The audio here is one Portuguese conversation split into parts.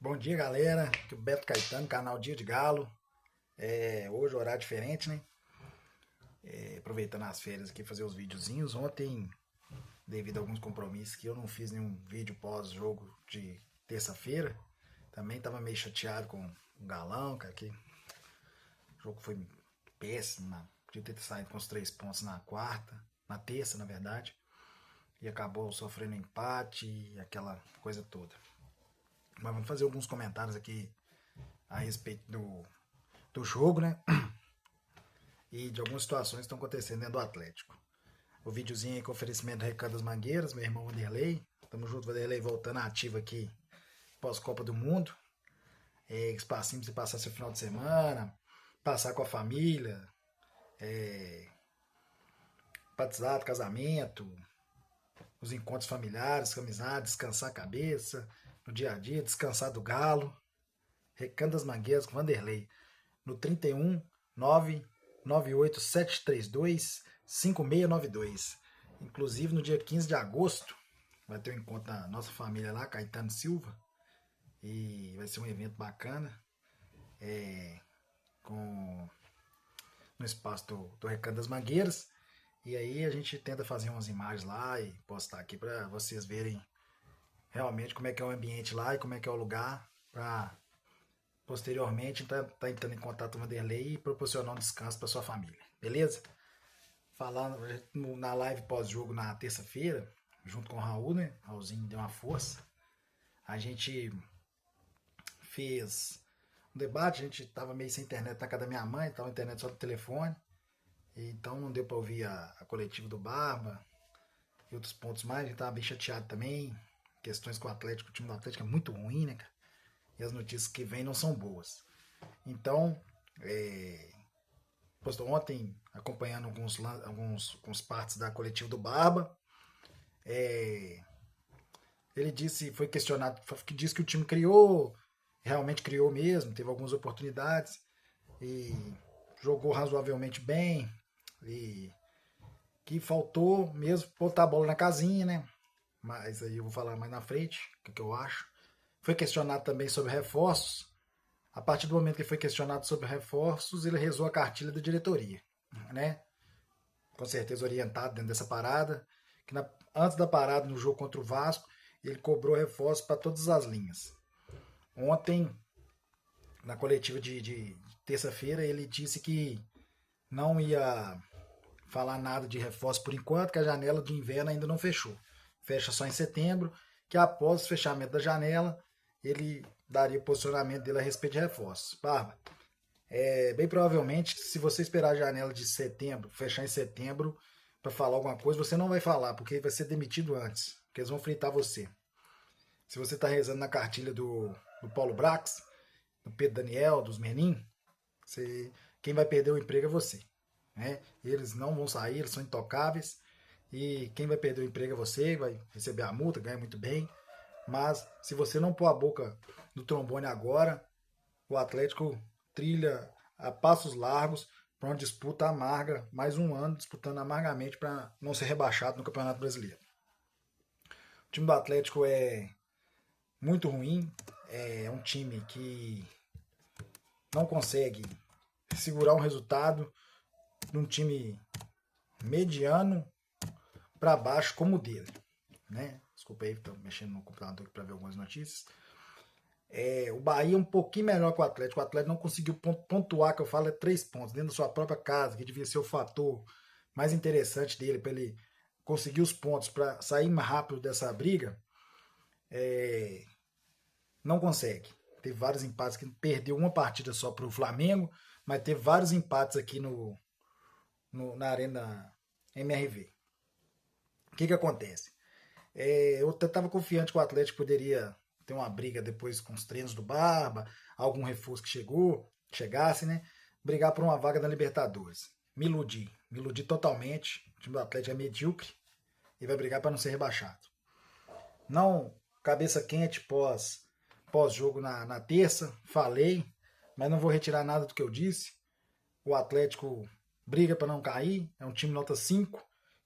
Bom dia, galera. Aqui é o Beto Caetano, canal Dia de Galo. Hoje horário diferente, né? Aproveitando as férias aqui, fazer os videozinhos. Ontem, devido a alguns compromissos que eu não fiz nenhum vídeo pós-jogo de terça-feira. Também tava meio chateado com o Galão, cara, que o jogo foi péssimo. Podia ter saído com os 3 pontos na quarta, na terça, na verdade. E acabou sofrendo empate e aquela coisa toda. Mas vamos fazer alguns comentários aqui a respeito do jogo, né? E de algumas situações que estão acontecendo dentro do Atlético. O videozinho aí com oferecimento do Recado das Mangueiras, meu irmão Vanderlei. Tamo junto, Vanderlei, voltando ativo aqui pós-Copa do Mundo. Espacinho pra você passar seu final de semana, passar com a família, batizado, casamento, os encontros familiares, amizades, descansar a cabeça, no dia a dia, descansar do galo. Recanto das Mangueiras com Vanderlei. No 31 998 732 5692. Inclusive no dia 15 de agosto vai ter um encontro da nossa família lá, Caetano Silva. E vai ser um evento bacana. No espaço do Recanto das Mangueiras. E aí a gente tenta fazer umas imagens lá e postar aqui para vocês verem realmente como é que é o ambiente lá e como é que é o lugar, para posteriormente tá entrando em contato com o Vanderlei e proporcionar um descanso para sua família, beleza? Falando na live pós-jogo na terça-feira, junto com o Raul, né? Raulzinho deu uma força. A gente fez um debate, a gente tava meio sem internet na casa da minha mãe, tava internet só no telefone, então não deu para ouvir a coletiva do Barba e outros pontos mais. A gente tava bem chateado também, questões com o Atlético, o time do Atlético é muito ruim, né, cara? E as notícias que vêm não são boas. Então, postou ontem, acompanhando alguns partes da coletiva do Barba, ele foi questionado, que disse que o time criou, realmente criou mesmo, teve algumas oportunidades e jogou razoavelmente bem, e que faltou mesmo botar a bola na casinha, né? Mas aí eu vou falar mais na frente, o que eu acho. Foi questionado também sobre reforços. A partir do momento que foi questionado sobre reforços, ele rezou a cartilha da diretoria, né? Com certeza orientado dentro dessa parada, que antes da parada no jogo contra o Vasco, ele cobrou reforços para todas as linhas. Ontem, na coletiva de terça-feira, ele disse que não ia falar nada de reforço por enquanto, que a janela de inverno ainda não fechou. Fecha só em setembro, que após o fechamento da janela, ele daria o posicionamento dele a respeito de reforços. Barba, bem provavelmente, se você esperar a janela de setembro, fechar em setembro, para falar alguma coisa, você não vai falar, porque vai ser demitido antes, porque eles vão fritar você. Se você está rezando na cartilha do Paulo Brax, do Pedro Daniel, dos Menin, quem vai perder o emprego é você. Né? Eles não vão sair, eles são intocáveis, e quem vai perder o emprego é você, vai receber a multa, ganha muito bem. Mas se você não pôr a boca no trombone agora, o Atlético trilha a passos largos para uma disputa amarga, mais um ano disputando amargamente para não ser rebaixado no Campeonato Brasileiro. O time do Atlético é muito ruim, é um time que não consegue segurar um resultado num time mediano para baixo como o dele, né? Desculpa aí, estou mexendo no computador para ver algumas notícias. O Bahia é um pouquinho melhor que o Atlético. O Atlético não conseguiu pontuar, que eu falo, 3 pontos dentro da sua própria casa, que devia ser o fator mais interessante dele, para ele conseguir os pontos para sair mais rápido dessa briga. Não consegue. Teve vários empates, que perdeu uma partida só para o Flamengo, mas teve vários empates aqui na Arena MRV. O que acontece? Eu estava confiante que o Atlético poderia ter uma briga depois com os treinos do Barba, algum reforço que chegasse, né? Brigar por uma vaga na Libertadores. Me iludi totalmente. O time do Atlético é medíocre e vai brigar para não ser rebaixado. Não, cabeça quente pós-jogo na terça, falei, mas não vou retirar nada do que eu disse. O Atlético briga para não cair, é um time nota 5,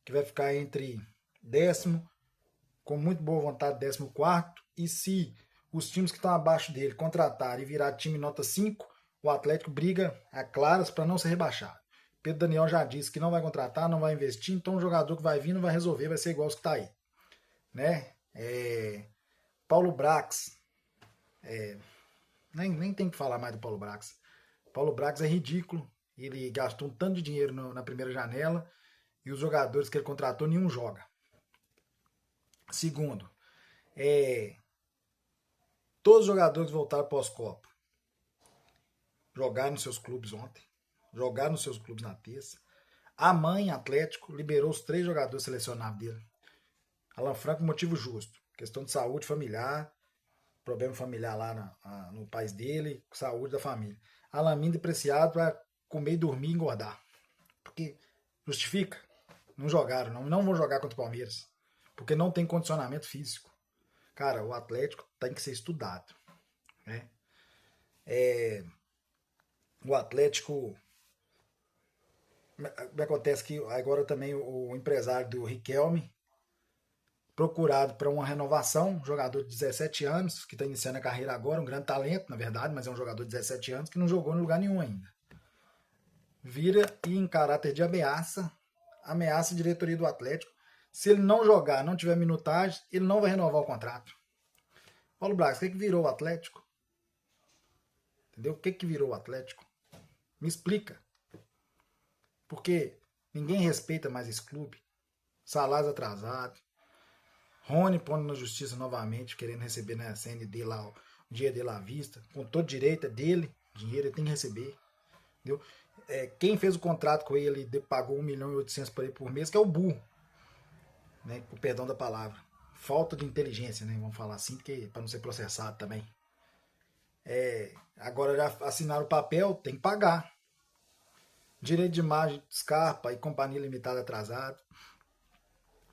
que vai ficar entre 10º, com muito boa vontade, 14º, e se os times que estão abaixo dele contratar e virar time nota 5, o Atlético briga a claras para não ser rebaixado. Pedro Daniel já disse que não vai contratar, não vai investir, então o jogador que vai vir não vai resolver, vai ser igual os que está aí. Né? Paulo Brax, nem tem que falar mais do Paulo Brax. Paulo Brax é ridículo, ele gastou um tanto de dinheiro na primeira janela e os jogadores que ele contratou nenhum joga. Segundo, todos os jogadores voltaram pós-Copa. Jogaram nos seus clubes ontem, jogaram nos seus clubes na terça. A mãe, Atlético, liberou os 3 jogadores selecionados dele. Alan Franco, motivo justo. Questão de saúde familiar, problema familiar lá no país dele, saúde da família. Alamino depreciado para comer, dormir e engordar. Porque justifica. Não jogaram, não vão jogar contra o Palmeiras. Porque não tem condicionamento físico. Cara, o Atlético tem que ser estudado. Né? O Atlético... Acontece que agora também o empresário do Riquelme, procurado para uma renovação, jogador de 17 anos, que está iniciando a carreira agora, um grande talento, na verdade, mas é um jogador de 17 anos que não jogou em lugar nenhum ainda. Vira e, em caráter de ameaça a diretoria do Atlético. Se ele não jogar, não tiver minutagem, ele não vai renovar o contrato. Paulo Brax, o que virou o Atlético? Entendeu? O que virou o Atlético? Me explica. Porque ninguém respeita mais esse clube. Salários atrasados. Rony pondo na justiça novamente, querendo receber na CND lá o dinheiro dele à vista. Com todo direito é dele, dinheiro ele tem que receber. Entendeu? Quem fez o contrato com ele pagou 1.800.000 para ele por mês, que é o burro. Né? Com o perdão da palavra. Falta de inteligência, né? Vamos falar assim, para não ser processado também. Agora já assinaram o papel, tem que pagar. Direito de imagem Scarpa e Companhia Limitada atrasado.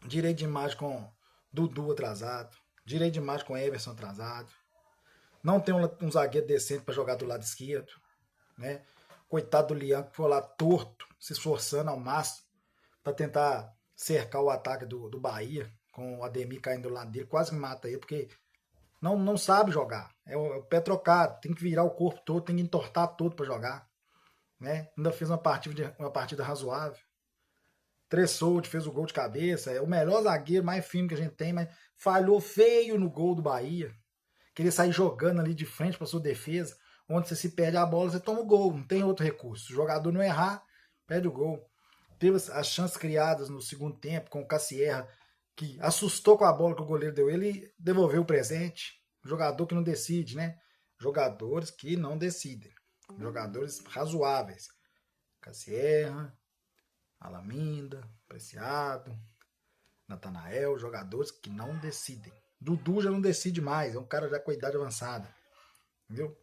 Direito de imagem com Dudu atrasado. Direito de imagem com Everson atrasado. Não tem um zagueiro decente para jogar do lado esquerdo. Né? Coitado do Lian, que foi lá torto, se esforçando ao máximo para tentar cercar o ataque do Bahia, com o Ademir caindo do lado dele, quase mata ele, porque não sabe jogar. É o pé trocado, tem que virar o corpo todo, tem que entortar todo para jogar. Né? Ainda fez uma partida razoável. Tressoldi fez o gol de cabeça, é o melhor zagueiro, mais firme que a gente tem, mas falhou feio no gol do Bahia. Queria sair jogando ali de frente para sua defesa, onde você se perde a bola, você toma o gol, não tem outro recurso. O jogador não errar, perde o gol. Teve as chances criadas no segundo tempo com o Cassierra, que assustou com a bola que o goleiro deu ele e devolveu o presente. Jogador que não decide, né? Jogadores que não decidem. Jogadores razoáveis. Cassierra, Alaminda, Preciado, Natanael, jogadores que não decidem. Dudu já não decide mais, é um cara já com a idade avançada. Entendeu?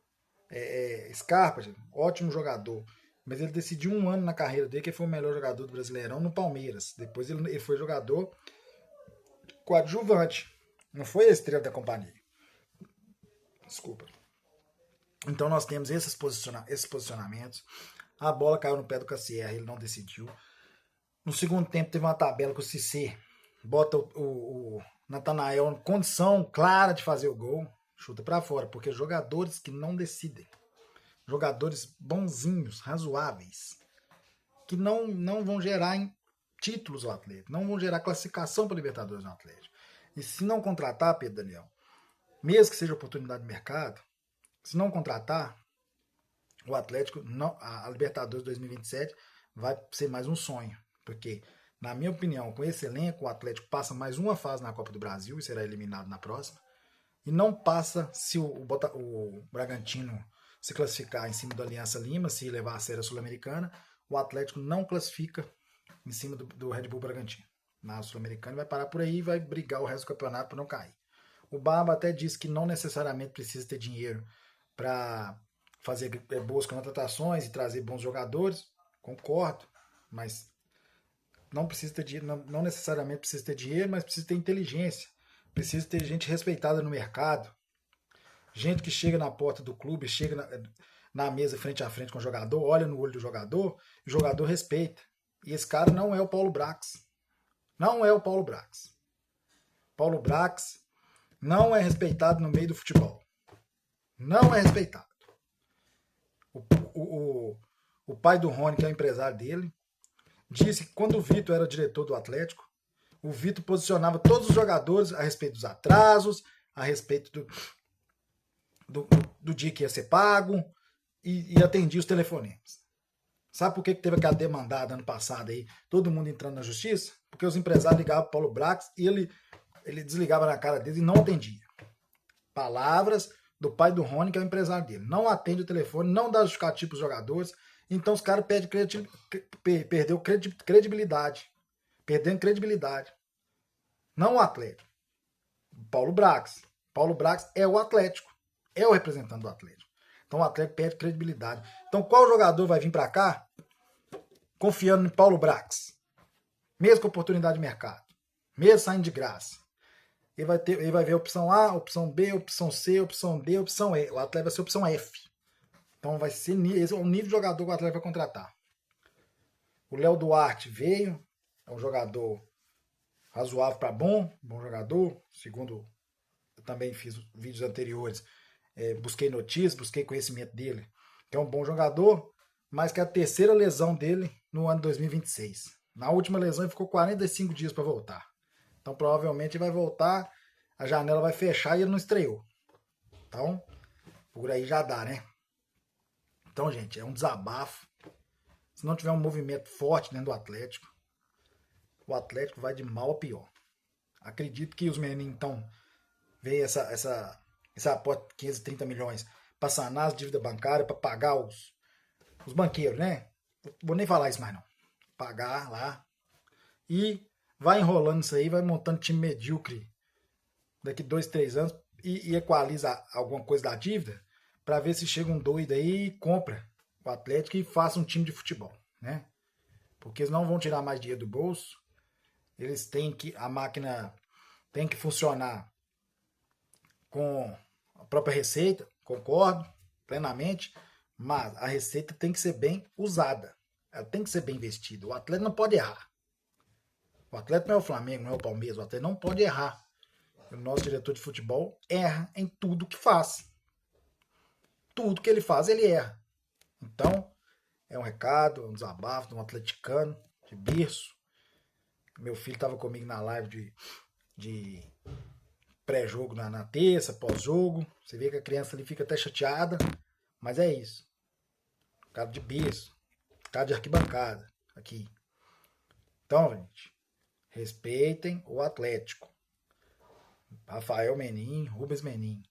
Scarpa, ótimo jogador. Mas ele decidiu um ano na carreira dele que ele foi o melhor jogador do Brasileirão no Palmeiras. Depois ele foi jogador coadjuvante. Não foi a estrela da companhia. Desculpa. Então nós temos esses posicionamentos. A bola caiu no pé do Cassierra, ele não decidiu. No segundo tempo teve uma tabela que o Cissé bota o Natanael em condição clara de fazer o gol. Chuta para fora, porque jogadores que não decidem. Jogadores bonzinhos, razoáveis, que não vão gerar títulos ao Atlético, não vão gerar classificação para Libertadores no Atlético. E se não contratar, Pedro Daniel, mesmo que seja oportunidade de mercado, se não contratar, o Atlético, a Libertadores 2027 vai ser mais um sonho. Porque, na minha opinião, com esse elenco, o Atlético passa mais uma fase na Copa do Brasil e será eliminado na próxima. E não passa se o Bragantino se classificar em cima do Aliança Lima, se levar a série a Sul-Americana, o Atlético não classifica em cima do Red Bull Bragantino. Na Sul-Americana vai parar por aí e vai brigar o resto do campeonato para não cair. O Barba até disse que não necessariamente precisa ter dinheiro para fazer boas contratações e trazer bons jogadores. Concordo, mas não precisa ter dinheiro, não necessariamente precisa ter dinheiro, mas precisa ter inteligência. Precisa ter gente respeitada no mercado. Gente que chega na porta do clube, chega na mesa frente a frente com o jogador, olha no olho do jogador, e o jogador respeita. E esse cara não é o Paulo Brax. Não é o Paulo Brax. Paulo Brax não é respeitado no meio do futebol. Não é respeitado. O, o, o pai do Rony, que é o empresário dele, disse que quando o Vitor era diretor do Atlético, o Vitor posicionava todos os jogadores a respeito dos atrasos, a respeito do dia que ia ser pago e atendia os telefonemas. Sabe por que teve aquela demandada ano passado aí, todo mundo entrando na justiça? Porque os empresários ligavam para o Paulo Brax e ele desligava na cara dele e não atendia. Palavras do pai do Rony, que é o empresário dele. Não atende o telefone, não dá justificativo para os jogadores. Então os caras perdeu credibilidade. Perdendo credibilidade. Não o Atlético. Paulo Brax. Paulo Brax é o Atlético. É o representante do Atlético. Então o Atlético perde credibilidade. Então qual jogador vai vir para cá confiando em Paulo Brax? Mesmo com oportunidade de mercado. Mesmo saindo de graça. Ele vai ver a opção A, opção B, opção C, opção D, opção E. O Atlético vai ser a opção F. Então vai ser esse é o nível de jogador que o Atlético vai contratar. O Léo Duarte veio, é um jogador razoável para bom jogador. Segundo eu também fiz vídeos anteriores, busquei notícias, busquei conhecimento dele, que é um bom jogador, mas que é a terceira lesão dele no ano 2026. Na última lesão ele ficou 45 dias para voltar. Então provavelmente ele vai voltar, a janela vai fechar e ele não estreou. Então, por aí já dá, né? Então, gente, é um desabafo. Se não tiver um movimento forte dentro do Atlético, o Atlético vai de mal a pior. Acredito que os meninos, então, veem essa aporte de 530 milhões para sanar as dívidas bancárias, para pagar os banqueiros, né? Vou nem falar isso mais não. Pagar lá. E vai enrolando isso aí, vai montando time medíocre daqui 2, 3 anos e equaliza alguma coisa da dívida para ver se chega um doido aí e compra o Atlético e faça um time de futebol, né? Porque eles não vão tirar mais dinheiro do bolso. Eles têm que, a máquina tem que funcionar com a própria receita, concordo plenamente, mas a receita tem que ser bem usada. Ela tem que ser bem investida. O atleta não pode errar. O atleta não é o Flamengo, não é o Palmeiras. O atleta não pode errar. O nosso diretor de futebol erra em tudo que faz. Tudo que ele faz, ele erra. Então, é um recado, um desabafo de um atleticano, de berço. Meu filho estava comigo na live de pré-jogo na terça, pós-jogo. Você vê que a criança ali fica até chateada, mas é isso. Cara de berço, cara de arquibancada, aqui. Então, gente, respeitem o Atlético. Rafael Menin, Rubens Menin.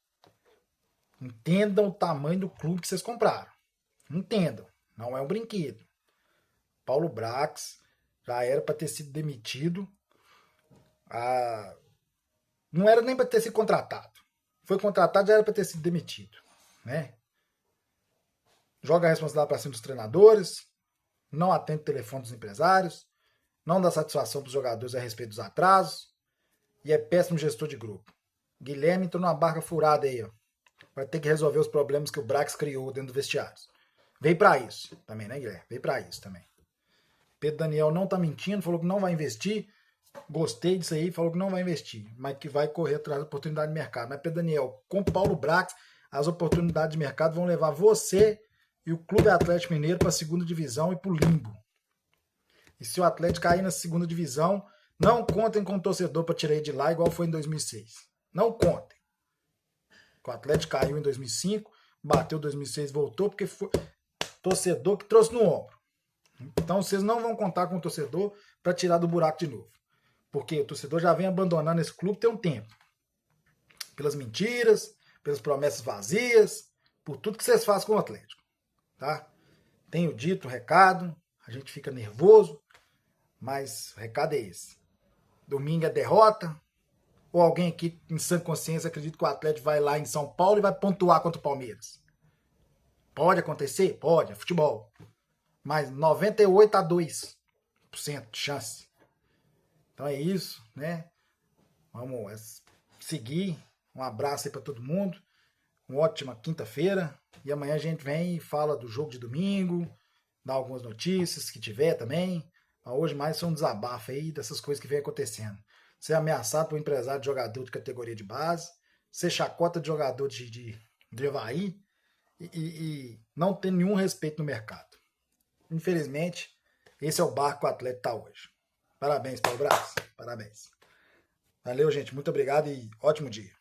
Entendam o tamanho do clube que vocês compraram. Entendam. Não é um brinquedo. Paulo Brax já era para ter sido demitido. Não era nem para ter sido contratado. Foi contratado, já era para ter sido demitido. Né? Joga a responsabilidade para cima dos treinadores. Não atende o telefone dos empresários. Não dá satisfação para os jogadores a respeito dos atrasos. E é péssimo gestor de grupo. Guilherme entrou numa barca furada aí, ó. Vai ter que resolver os problemas que o Brax criou dentro do vestiário. Veio para isso também, né, Guilherme? Veio para isso também. Pedro Daniel não tá mentindo, falou que não vai investir. Gostei disso aí, falou que não vai investir, mas que vai correr atrás da oportunidade de mercado. Mas, Pedro Daniel, com Paulo Brax, as oportunidades de mercado vão levar você e o Clube Atlético Mineiro para a segunda divisão e para o limbo. E se o Atlético cair na segunda divisão, não contem com o torcedor para tirar ele de lá, igual foi em 2006. Não contem. O Atlético caiu em 2005, bateu em 2006, voltou, porque foi torcedor que trouxe no ombro. Então vocês não vão contar com o torcedor para tirar do buraco de novo. Porque o torcedor já vem abandonando esse clube tem um tempo. Pelas mentiras, pelas promessas vazias, por tudo que vocês fazem com o Atlético. Tá? Tenho dito o recado, a gente fica nervoso, mas o recado é esse. Domingo é derrota, ou alguém aqui em sã consciência acredita que o Atlético vai lá em São Paulo e vai pontuar contra o Palmeiras? Pode acontecer? Pode, é futebol. Mas 98-2% de chance. Então é isso, né? Vamos seguir. Um abraço aí para todo mundo. Uma ótima quinta-feira. E amanhã a gente vem e fala do jogo de domingo, dá algumas notícias que tiver também. Mas hoje mais foi um desabafo aí dessas coisas que vem acontecendo. Ser ameaçado por um empresário de jogador de categoria de base, ser chacota de jogador de de Avaí e não tem nenhum respeito no mercado. Infelizmente, esse é o barco que o Atlético está hoje. Parabéns, Paulo Braz. Parabéns. Valeu, gente. Muito obrigado e ótimo dia.